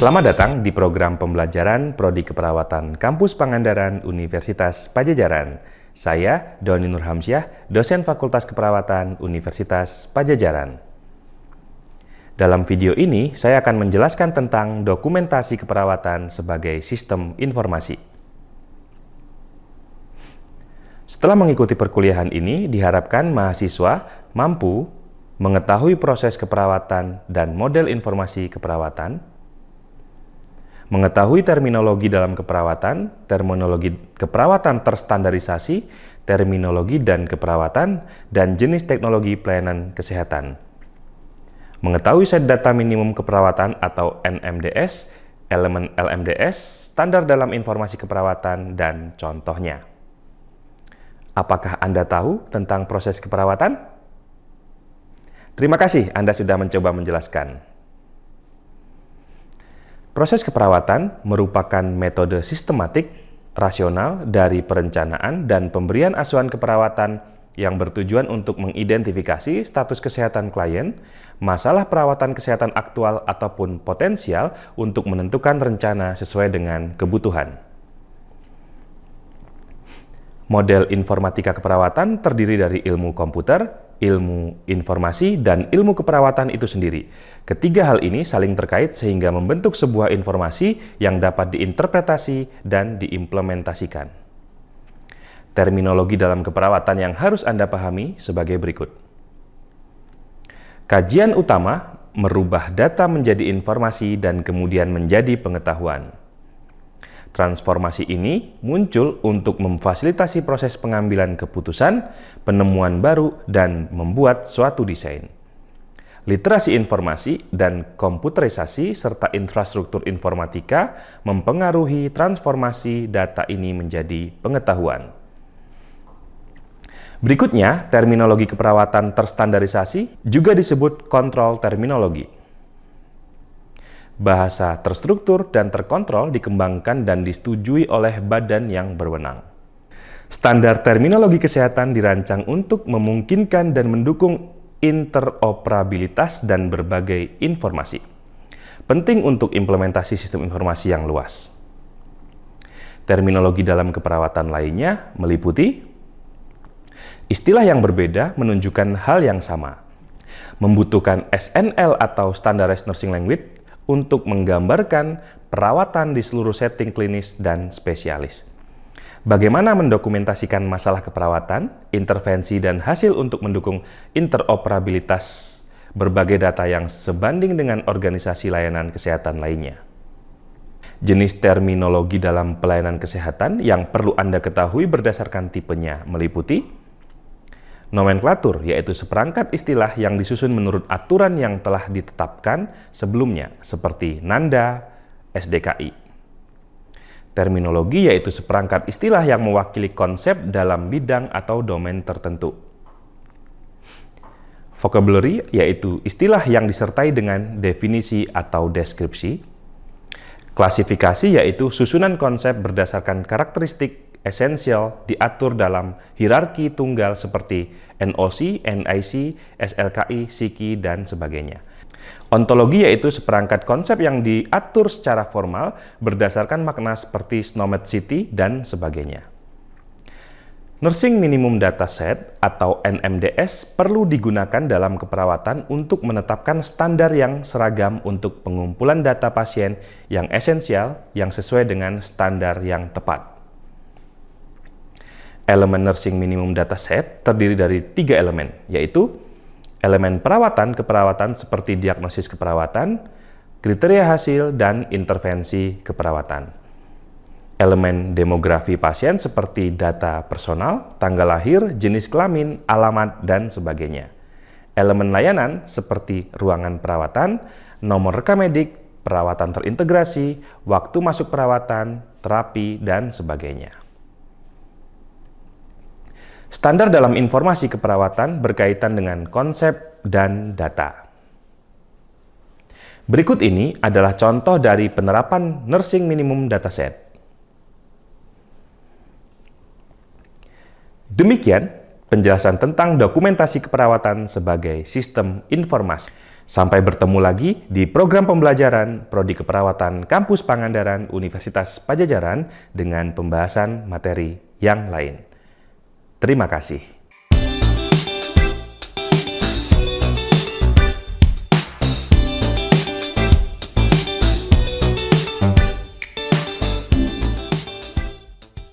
Selamat datang di program pembelajaran Prodi Keperawatan Kampus Pangandaran Universitas Padjadjaran. Saya Doni Nurhamsyah, dosen Fakultas Keperawatan Universitas Padjadjaran. Dalam video ini, saya akan menjelaskan tentang dokumentasi keperawatan sebagai sistem informasi. Setelah mengikuti perkuliahan ini, diharapkan mahasiswa mampu mengetahui proses keperawatan dan model informasi keperawatan, mengetahui terminologi dalam keperawatan, terminologi keperawatan terstandarisasi, terminologi dan keperawatan, dan jenis teknologi pelayanan kesehatan. Mengetahui set data minimum keperawatan atau NMDS, elemen LMDS, standar dalam informasi keperawatan, dan contohnya. Apakah Anda tahu tentang proses keperawatan? Terima kasih Anda sudah mencoba menjelaskan. Proses keperawatan merupakan metode sistematik, rasional dari perencanaan dan pemberian asuhan keperawatan yang bertujuan untuk mengidentifikasi status kesehatan klien, masalah perawatan kesehatan aktual ataupun potensial untuk menentukan rencana sesuai dengan kebutuhan. Model informatika keperawatan terdiri dari ilmu komputer, ilmu informasi, dan ilmu keperawatan itu sendiri. Ketiga hal ini saling terkait sehingga membentuk sebuah informasi yang dapat diinterpretasi dan diimplementasikan. Terminologi dalam keperawatan yang harus Anda pahami sebagai berikut. Kajian utama merubah data menjadi informasi dan kemudian menjadi pengetahuan. Transformasi ini muncul untuk memfasilitasi proses pengambilan keputusan, penemuan baru, dan membuat suatu desain. Literasi informasi dan komputerisasi serta infrastruktur informatika mempengaruhi transformasi data ini menjadi pengetahuan. Berikutnya, terminologi keperawatan terstandarisasi juga disebut kontrol terminologi. Bahasa terstruktur dan terkontrol dikembangkan dan disetujui oleh badan yang berwenang. Standar terminologi kesehatan dirancang untuk memungkinkan dan mendukung interoperabilitas dan berbagai informasi. Penting untuk implementasi sistem informasi yang luas. Terminologi dalam keperawatan lainnya meliputi istilah yang berbeda menunjukkan hal yang sama, membutuhkan SNL atau Standardized Nursing Language untuk menggambarkan perawatan di seluruh setting klinis dan spesialis. Bagaimana mendokumentasikan masalah keperawatan, intervensi, dan hasil untuk mendukung interoperabilitas berbagai data yang sebanding dengan organisasi layanan kesehatan lainnya. Jenis terminologi dalam pelayanan kesehatan yang perlu Anda ketahui berdasarkan tipenya meliputi nomenklatur, yaitu seperangkat istilah yang disusun menurut aturan yang telah ditetapkan sebelumnya, seperti NANDA, SDKI. Terminologi yaitu seperangkat istilah yang mewakili konsep dalam bidang atau domain tertentu. Vocabulary yaitu istilah yang disertai dengan definisi atau deskripsi. Klasifikasi yaitu susunan konsep berdasarkan karakteristik esensial diatur dalam hierarki tunggal seperti NOC, NIC, SLKI, SIKI, dan sebagainya. Ontologi yaitu seperangkat konsep yang diatur secara formal berdasarkan makna seperti SNOMED-CT dan sebagainya. Nursing Minimum Data Set atau NMDS perlu digunakan dalam keperawatan untuk menetapkan standar yang seragam untuk pengumpulan data pasien yang esensial yang sesuai dengan standar yang tepat. Elemen Nursing Minimum Data Set terdiri dari 3 elemen, yaitu elemen perawatan keperawatan seperti diagnosis keperawatan, kriteria hasil, dan intervensi keperawatan. Elemen demografi pasien seperti data personal, tanggal lahir, jenis kelamin, alamat, dan sebagainya. Elemen layanan seperti ruangan perawatan, nomor rekam medik, perawatan terintegrasi, waktu masuk perawatan, terapi, dan sebagainya. Standar dalam informasi keperawatan berkaitan dengan konsep dan data. Berikut ini adalah contoh dari penerapan Nursing Minimum Dataset. Demikian penjelasan tentang dokumentasi keperawatan sebagai sistem informasi. Sampai bertemu lagi di program pembelajaran Prodi Keperawatan Kampus Pangandaran Universitas Padjadjaran dengan pembahasan materi yang lain. Terima kasih.